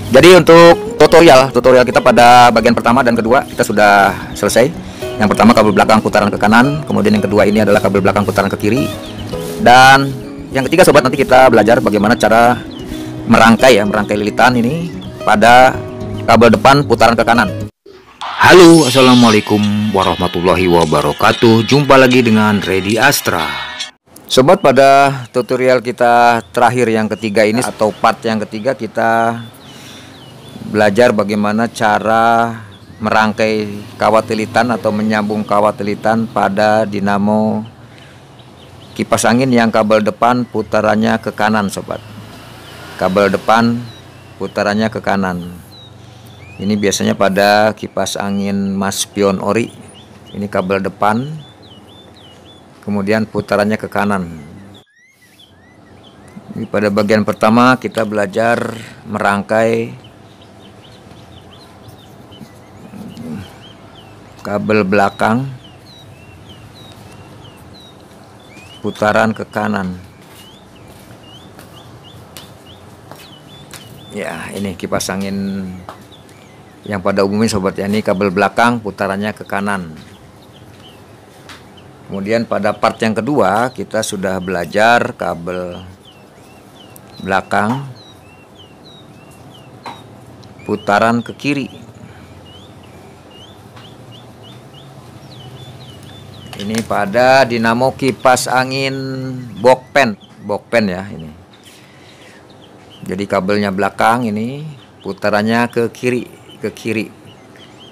Jadi untuk tutorial kita pada bagian pertama dan kedua kita sudah selesai. Yang pertama kabel belakang putaran ke kanan, kemudian yang kedua ini adalah kabel belakang putaran ke kiri. Dan yang ketiga sobat, nanti kita belajar bagaimana cara merangkai lilitan ini pada kabel depan putaran ke kanan. Halo, assalamualaikum warahmatullahi wabarakatuh. Jumpa lagi dengan Reddy Astra. Sobat, pada tutorial kita terakhir yang ketiga ini atau part yang ketiga, kita belajar bagaimana cara merangkai kawat lilitan atau menyambung kawat lilitan pada dinamo kipas angin yang kabel depan putarannya ke kanan sobat. Kabel depan putarannya ke kanan. Ini biasanya pada kipas angin Mas Pion Ori. Ini kabel depan, kemudian putarannya ke kanan. Ini pada bagian pertama kita belajar merangkai kabel belakang putaran ke kanan. Ya, ini kipas angin yang pada umumnya sobat ya, ini kabel belakang putarannya ke kanan. Kemudian pada part yang kedua kita sudah belajar kabel belakang putaran ke kiri. Ini pada dinamo kipas angin Bokpen ya ini. Jadi kabelnya belakang ini putarannya ke kiri.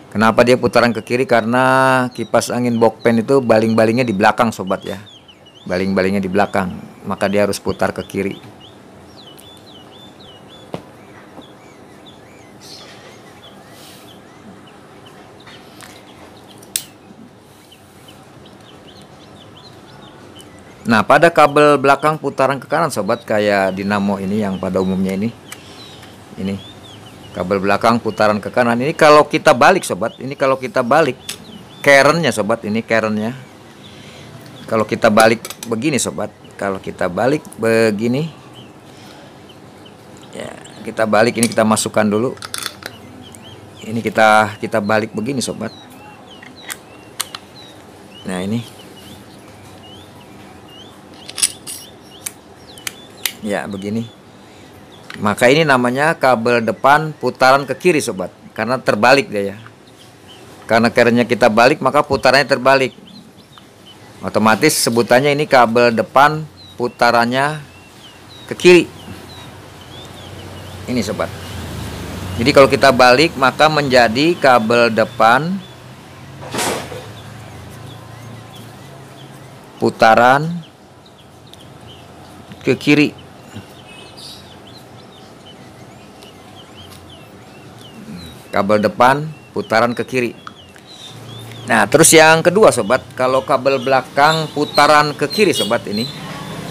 Kenapa dia putaran ke kiri? Karena kipas angin Bokpen itu baling-balingnya di belakang sobat ya. Baling-balingnya di belakang, maka dia harus putar ke kiri. Nah, pada kabel belakang putaran ke kanan sobat, kayak dinamo ini yang pada umumnya ini kabel belakang putaran ke kanan. Ini kalau kita balik sobat, ini kalau kita balik kerennya sobat, ini kerennya. Kalau kita balik begini sobat, kalau kita balik begini ya, kita balik ini, kita masukkan dulu. Ini kita balik begini sobat. Nah, ini ya begini. Maka ini namanya kabel depan putaran ke kiri sobat, karena terbalik dia ya. Karena kerennya kita balik, maka putarannya terbalik. Otomatis sebutannya ini kabel depan putarannya ke kiri. Ini sobat. Jadi kalau kita balik maka menjadi kabel depan putaran ke kiri. Kabel depan putaran ke kiri. Nah, terus yang kedua sobat, kalau kabel belakang putaran ke kiri sobat, ini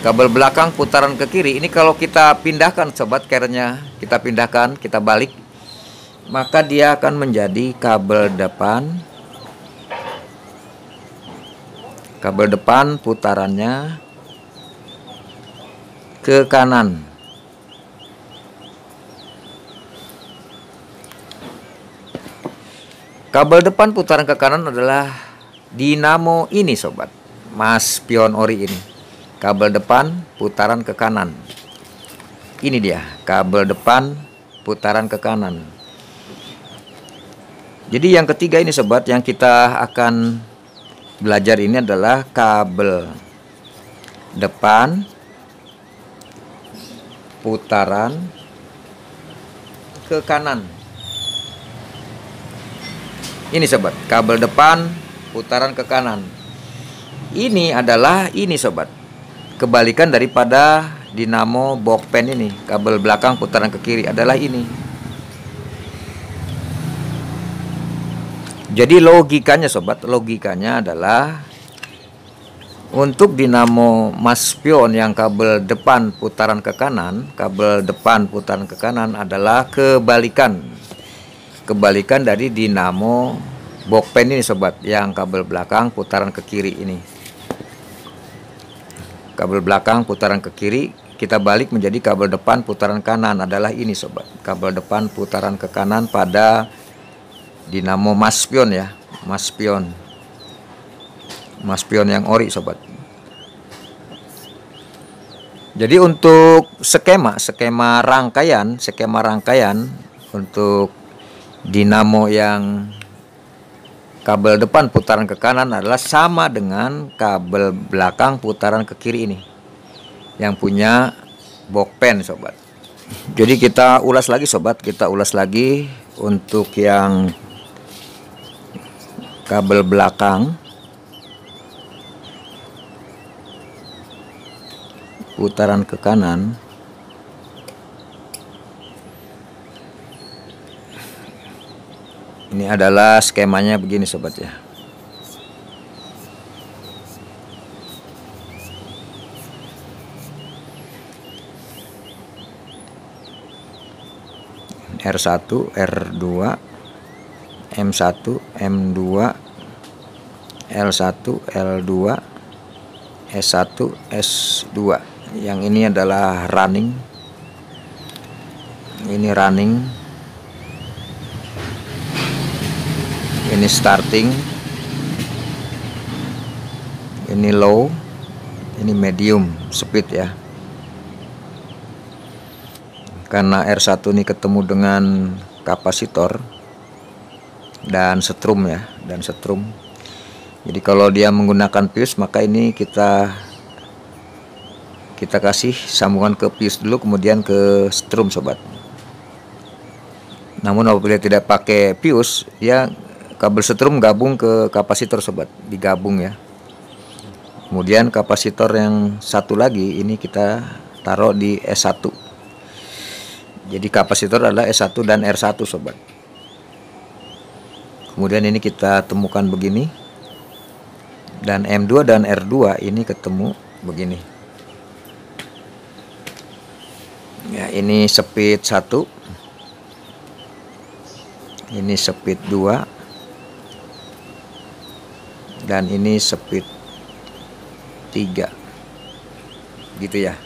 kabel belakang putaran ke kiri, ini kalau kita pindahkan sobat, kerennya kita pindahkan, kita balik, maka dia akan menjadi kabel depan putarannya ke kanan. Kabel depan putaran ke kanan adalah dinamo ini sobat, Mas Pion Ori ini. Kabel depan putaran ke kanan. Ini dia, kabel depan putaran ke kanan. Jadi yang ketiga ini sobat, yang kita akan belajar ini adalah kabel depan putaran ke kanan. Ini sobat, kabel depan putaran ke kanan. Ini adalah ini sobat, kebalikan daripada dinamo Bokpen ini. Kabel belakang putaran ke kiri adalah ini. Jadi logikanya sobat, logikanya adalah untuk dinamo Mas Pion yang kabel depan putaran ke kanan, kabel depan putaran ke kanan adalah kebalikan dari dinamo Bokpen ini sobat, yang kabel belakang putaran ke kiri ini. Kabel belakang putaran ke kiri, kita balik menjadi kabel depan putaran kanan adalah ini sobat, kabel depan putaran ke kanan pada dinamo maspion ya, maspion yang ori sobat. Jadi untuk skema rangkaian untuk dinamo yang kabel depan putaran ke kanan adalah sama dengan kabel belakang putaran ke kiri ini yang punya box pen sobat. Jadi kita ulas lagi sobat, kita ulas lagi untuk yang kabel belakang putaran ke kanan. Ini adalah skemanya begini sobat ya. R1, R2, M1, M2, L1, L2, S1, S2. Yang ini adalah running. Ini running. Ini starting. Ini low. Ini medium speed ya. Karena R1 ini ketemu dengan kapasitor dan setrum ya, dan setrum. Jadi kalau dia menggunakan fuse, maka ini kita kasih sambungan ke fuse dulu, kemudian ke setrum sobat. Namun apabila tidak pakai fuse, ya kabel setrum gabung ke kapasitor sobat, digabung ya. Kemudian kapasitor yang satu lagi ini kita taruh di S1. Jadi kapasitor adalah S1 dan R1 sobat. Kemudian ini kita temukan begini. Dan M2 dan R2 ini ketemu begini. Ya, ini speed 1. Ini speed 2. Dan ini speed 3. Gitu ya.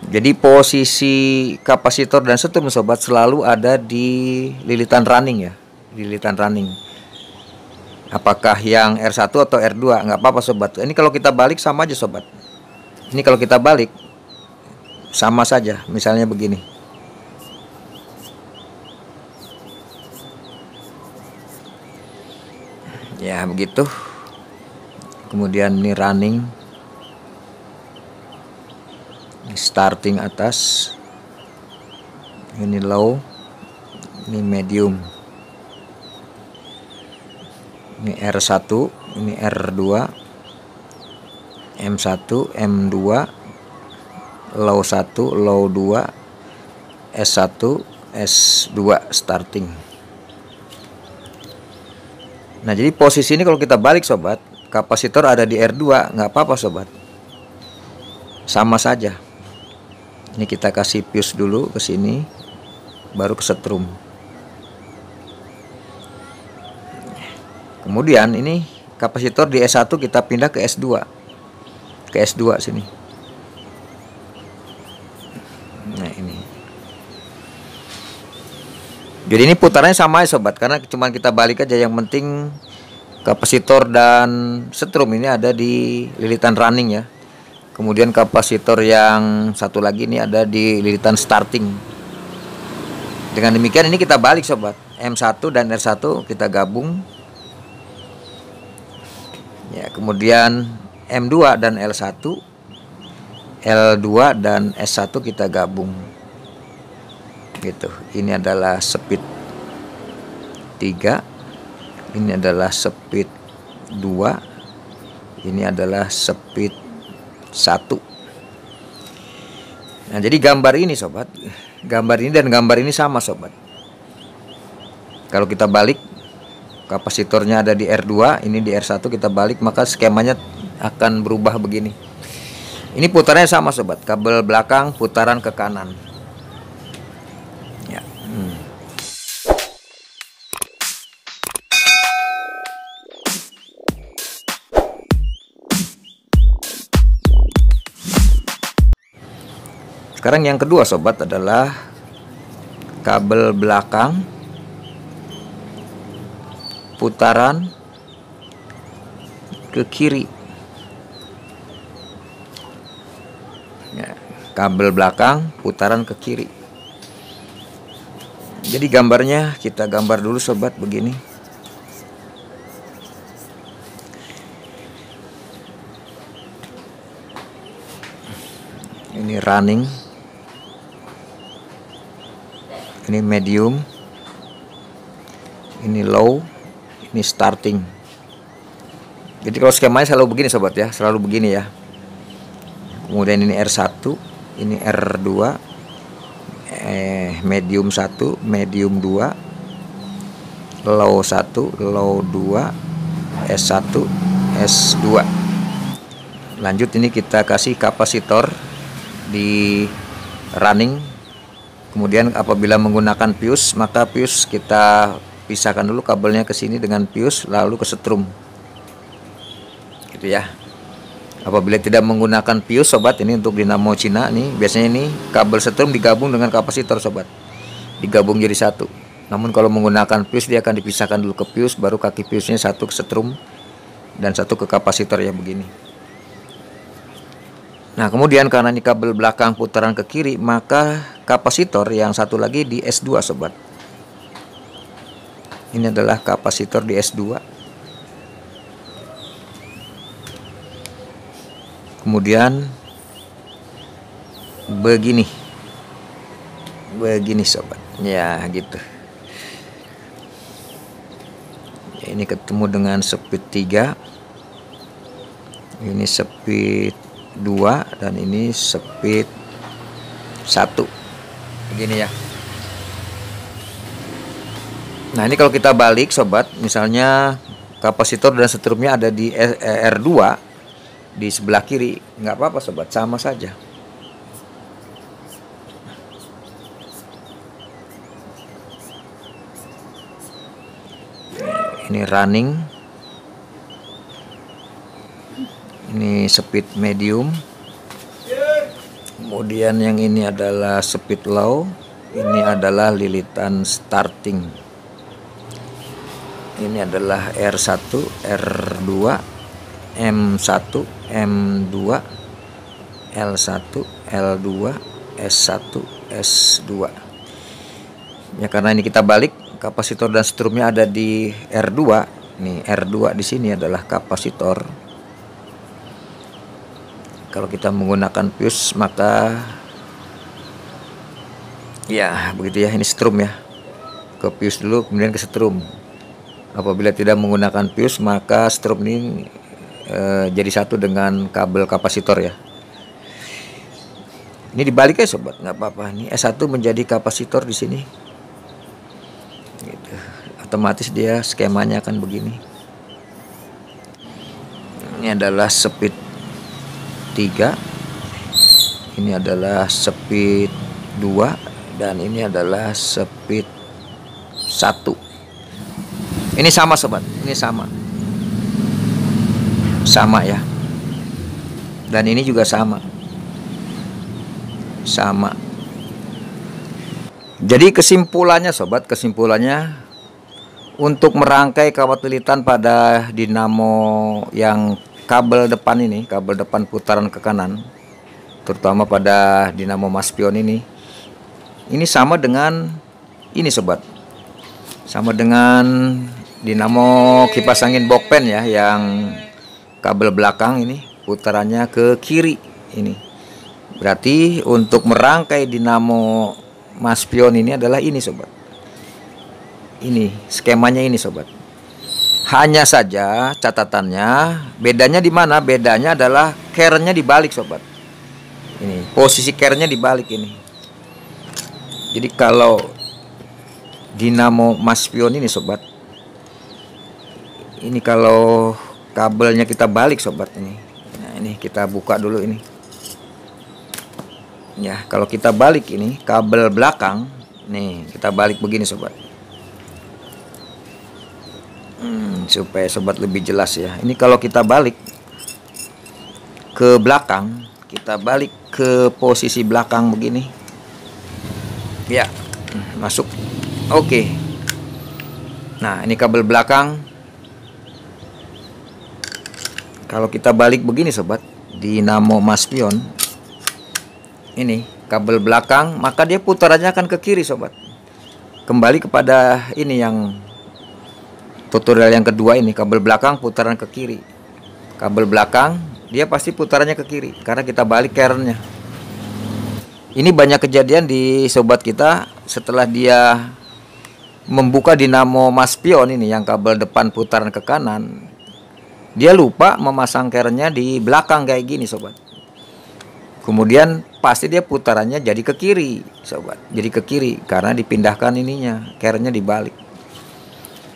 Jadi posisi kapasitor dan setrum sobat selalu ada di lilitan running ya, di lilitan running. Apakah yang R1 atau R2 nggak apa-apa sobat. Ini kalau kita balik sama aja sobat. Ini kalau kita balik sama saja. Misalnya begini. Ya begitu. Kemudian ini running. Starting atas, ini low, ini medium, ini R1, ini R2, M1, M2, low 1, low 2, S1, S2 starting. Nah jadi posisi ini kalau kita balik sobat, kapasitor ada di R2, nggak apa-apa sobat, sama saja. Ini kita kasih fuse dulu ke sini, baru ke setrum. Kemudian ini kapasitor di S1 kita pindah ke S2. Ke S2 sini. Nah, ini. Jadi ini putarannya sama ya sobat, karena cuma kita balik aja, yang penting kapasitor dan setrum ini ada di lilitan running ya. Kemudian kapasitor yang satu lagi ini ada di lilitan starting. Dengan demikian ini kita balik sobat. M1 dan R1 kita gabung. Ya, kemudian M2 dan L1, L2 dan S1 kita gabung. Gitu. Ini adalah speed 3. Ini adalah speed 2. Ini adalah speed 1. Nah jadi gambar ini sobat, gambar ini dan gambar ini sama sobat. Kalau kita balik, kapasitornya ada di R2, ini di R1, kita balik, maka skemanya akan berubah begini. Ini putarannya sama sobat, kabel belakang putaran ke kanan ya. sekarang yang kedua sobat adalah kabel belakang putaran ke kiri. Ya, kabel belakang putaran ke kiri. Jadi gambarnya kita gambar dulu sobat begini. Ini running, ini medium, ini low, ini starting. Jadi kalau skemanya selalu begini sobat ya, selalu begini ya. Kemudian ini R1, ini R2, medium 1, medium 2, low 1, low 2, S1, S2. Lanjut ini kita kasih kapasitor di running. Kemudian apabila menggunakan fuse, maka fuse kita pisahkan dulu kabelnya ke sini dengan fuse, lalu ke setrum. Gitu ya. Apabila tidak menggunakan fuse sobat, ini untuk dinamo Cina nih, biasanya ini kabel setrum digabung dengan kapasitor sobat. Digabung jadi satu. Namun kalau menggunakan fuse dia akan dipisahkan dulu ke fuse, baru kaki fuse-nya satu ke setrum dan satu ke kapasitor ya begini. Nah kemudian karena ini kabel belakang putaran ke kiri, maka kapasitor yang satu lagi di S2 sobat. Ini adalah kapasitor di S2. Kemudian begini sobat ya, gitu ya. Ini ketemu dengan speed 3, ini speed 2, dan ini speed 1 begini ya. Nah ini kalau kita balik sobat, misalnya kapasitor dan setrumnya ada di R2 di sebelah kiri, nggak apa-apa sobat, sama saja. Ini running, ini speed medium, kemudian yang ini adalah speed low, ini adalah lilitan starting, ini adalah R1, R2, M1, M2, L1, L2, S1, S2. Ya karena ini kita balik, kapasitor dan strumnya ada di R2. Nih R2 di sini adalah kapasitor. Kalau kita menggunakan fuse maka ya begitu ya, ini strum ya. Ke fuse dulu kemudian ke strum. Apabila tidak menggunakan fuse maka strum ini jadi satu dengan kabel kapasitor ya. Ini dibalik ya sobat, nggak apa-apa. Ini S1 menjadi kapasitor di sini. Gitu. Otomatis dia skemanya akan begini. Ini adalah speed 3, ini adalah speed 2, dan ini adalah speed 1. Ini sama sobat, ini sama ya. Dan ini juga sama. Jadi kesimpulannya sobat, untuk merangkai kawat lilitan pada dinamo yang kabel depan ini, kabel depan putaran ke kanan, terutama pada dinamo maspion ini sama dengan ini sobat, sama dengan dinamo kipas angin bokpen ya, yang kabel belakang ini putarannya ke kiri ini. Berarti untuk merangkai dinamo maspion ini adalah ini sobat. Ini skemanya ini sobat. Hanya saja catatannya bedanya di mana? Bedanya adalah care-nya dibalik sobat. Ini posisi care-nya dibalik ini. Jadi kalau dinamo maspion ini sobat, ini kalau kabelnya kita balik sobat ini. Nah, ini kita buka dulu ini. Ya, kalau kita balik ini kabel belakang, nih kita balik begini sobat. Supaya sobat lebih jelas ya. Ini kalau kita balik ke belakang, kita balik ke posisi belakang begini. Ya, masuk. Oke. Nah, ini kabel belakang. Kalau kita balik begini sobat, dinamo maspion ini kabel belakang, maka dia putarannya akan ke kiri sobat. Kembali kepada ini yang tutorial yang kedua, ini kabel belakang putaran ke kiri. Kabel belakang dia pasti putarannya ke kiri karena kita balik kerennya. Ini banyak kejadian di sobat kita setelah dia membuka dinamo maspion ini yang kabel depan putaran ke kanan, dia lupa memasang kerennya di belakang kayak gini sobat. Kemudian pasti dia putarannya jadi ke kiri sobat, jadi ke kiri karena dipindahkan ininya, kerennya dibalik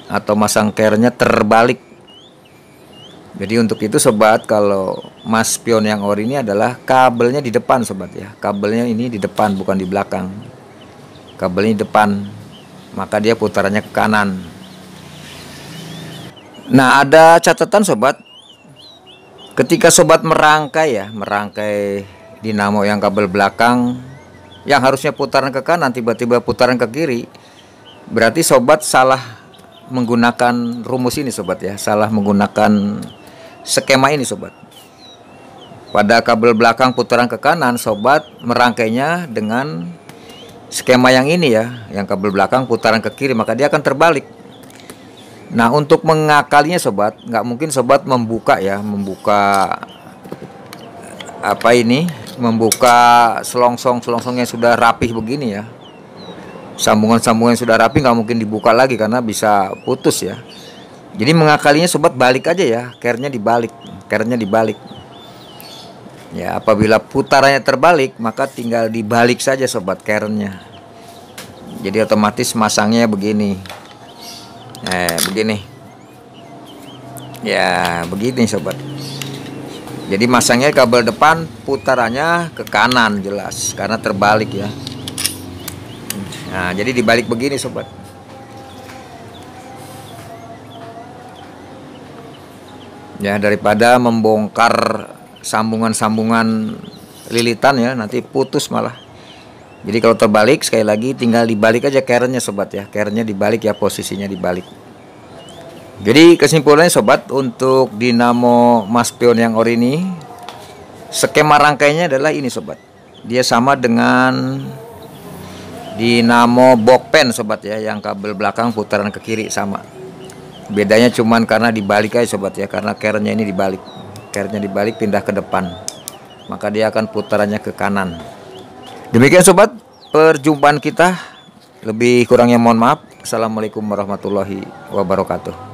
atau masang kerennya terbalik. Jadi untuk itu sobat, kalau maspion yang ori ini adalah kabelnya di depan sobat ya, kabelnya ini di depan bukan di belakang, kabelnya di depan, maka dia putarannya ke kanan. Nah, ada catatan sobat, ketika sobat merangkai ya, merangkai dinamo yang kabel belakang yang harusnya putaran ke kanan tiba-tiba putaran ke kiri, berarti sobat salah menggunakan rumus ini sobat ya, salah menggunakan skema ini sobat. Pada kabel belakang putaran ke kanan, sobat merangkainya dengan skema yang ini ya, yang kabel belakang putaran ke kiri, maka dia akan terbalik. Nah, untuk mengakalinya sobat, nggak mungkin sobat membuka ya, membuka apa ini, membuka selongsong yang sudah rapih begini ya, sambungan-sambungan yang sudah rapi nggak mungkin dibuka lagi karena bisa putus ya. Jadi mengakalinya sobat balik aja ya, kerennya dibalik, ya. Apabila putarannya terbalik, maka tinggal dibalik saja sobat kerennya. Jadi otomatis masangnya begini, begini ya, begini sobat. Jadi masangnya kabel depan putarannya ke kanan jelas karena terbalik ya. Nah, jadi dibalik begini sobat. Ya, daripada membongkar sambungan-sambungan lilitan ya, nanti putus malah. Jadi kalau terbalik, sekali lagi tinggal dibalik aja kerennya sobat ya, kerennya dibalik ya, posisinya dibalik. Jadi kesimpulannya sobat, untuk dinamo maspion yang ori ini, skema rangkainya adalah ini sobat, dia sama dengan dinamo bokpen sobat ya, yang kabel belakang putaran ke kiri sama. Bedanya cuman karena dibalik aja sobat ya, karena kerennya ini dibalik, kerennya dibalik pindah ke depan, maka dia akan putarannya ke kanan. Demikian sobat perjumpaan kita, lebih kurangnya mohon maaf. Assalamualaikum warahmatullahi wabarakatuh.